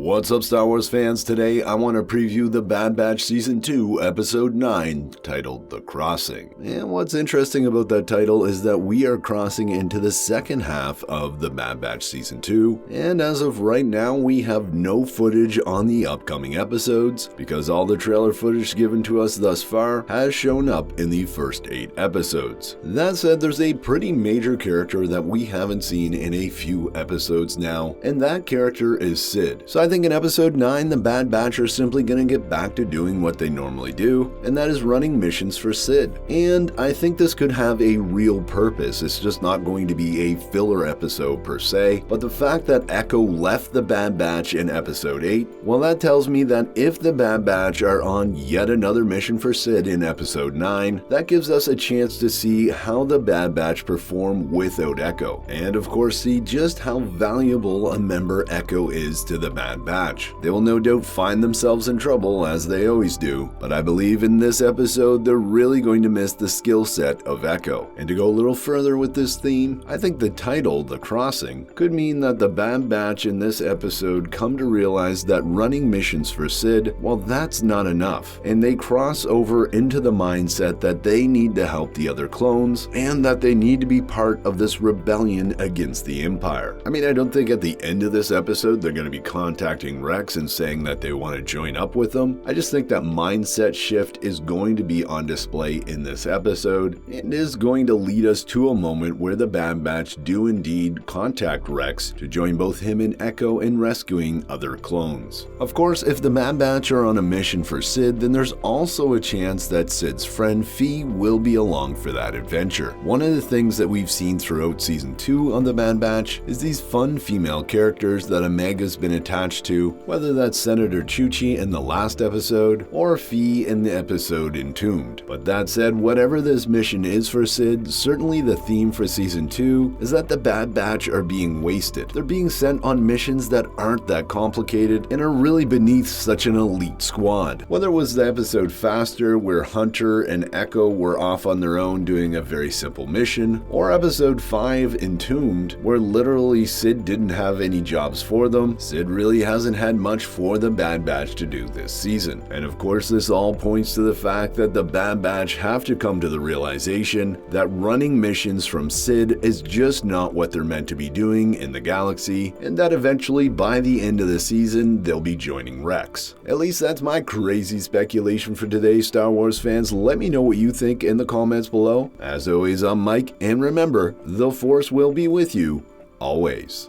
What's up, Star Wars fans? Today I want to preview The Bad Batch Season 2, Episode 9, titled The Crossing. And what's interesting about that title is that we are crossing into the second half of The Bad Batch Season 2, and as of right now we have no footage on the upcoming episodes, because all the trailer footage given to us thus far has shown up in the first 8 episodes. That said, there's a pretty major character that we haven't seen in a few episodes now, and that character is Cid. So I think in episode 9, the Bad Batch are simply gonna get back to doing what they normally do, and that is running missions for Cid. And I think this could have a real purpose. It's just not going to be a filler episode per se, but the fact that Echo left the Bad Batch in episode 8, well, that tells me that if the Bad Batch are on yet another mission for Cid in episode 9, that gives us a chance to see how the Bad Batch perform without Echo, and of course see just how valuable a member Echo is to the Bad Batch. They will no doubt find themselves in trouble, as they always do, but I believe in this episode they're really going to miss the skill set of Echo. And to go a little further with this theme, I think the title, The Crossing, could mean that the Bad Batch in this episode come to realize that running missions for Cid, well, that's not enough, and they cross over into the mindset that they need to help the other clones, and that they need to be part of this rebellion against the Empire. I mean, I don't think at the end of this episode they're going to be contacting Rex and saying that they want to join up with them. I just think that mindset shift is going to be on display in this episode, and is going to lead us to a moment where the Bad Batch do indeed contact Rex to join both him and Echo in rescuing other clones. Of course, if the Bad Batch are on a mission for Cid, then there's also a chance that Cid's friend Phee will be along for that adventure. One of the things that we've seen throughout Season 2 on the Bad Batch is these fun female characters that Omega's been attached to, whether that's Senator Chuchi in the last episode, or Phee in the episode Entombed. But that said, whatever this mission is for Cid, certainly the theme for Season 2 is that the Bad Batch are being wasted. They're being sent on missions that aren't that complicated and are really beneath such an elite squad. Whether it was the episode Faster, where Hunter and Echo were off on their own doing a very simple mission, or episode 5 Entombed, where literally Cid didn't have any jobs for them, Cid really hasn't had much for the Bad Batch to do this season. And of course, this all points to the fact that the Bad Batch have to come to the realization that running missions from Cid is just not what they're meant to be doing in the galaxy, and that eventually by the end of the season they'll be joining Rex. At least that's my crazy speculation for today, Star Wars fans. Let me know what you think in the comments below. As always, I'm Mike, and remember, the Force will be with you always.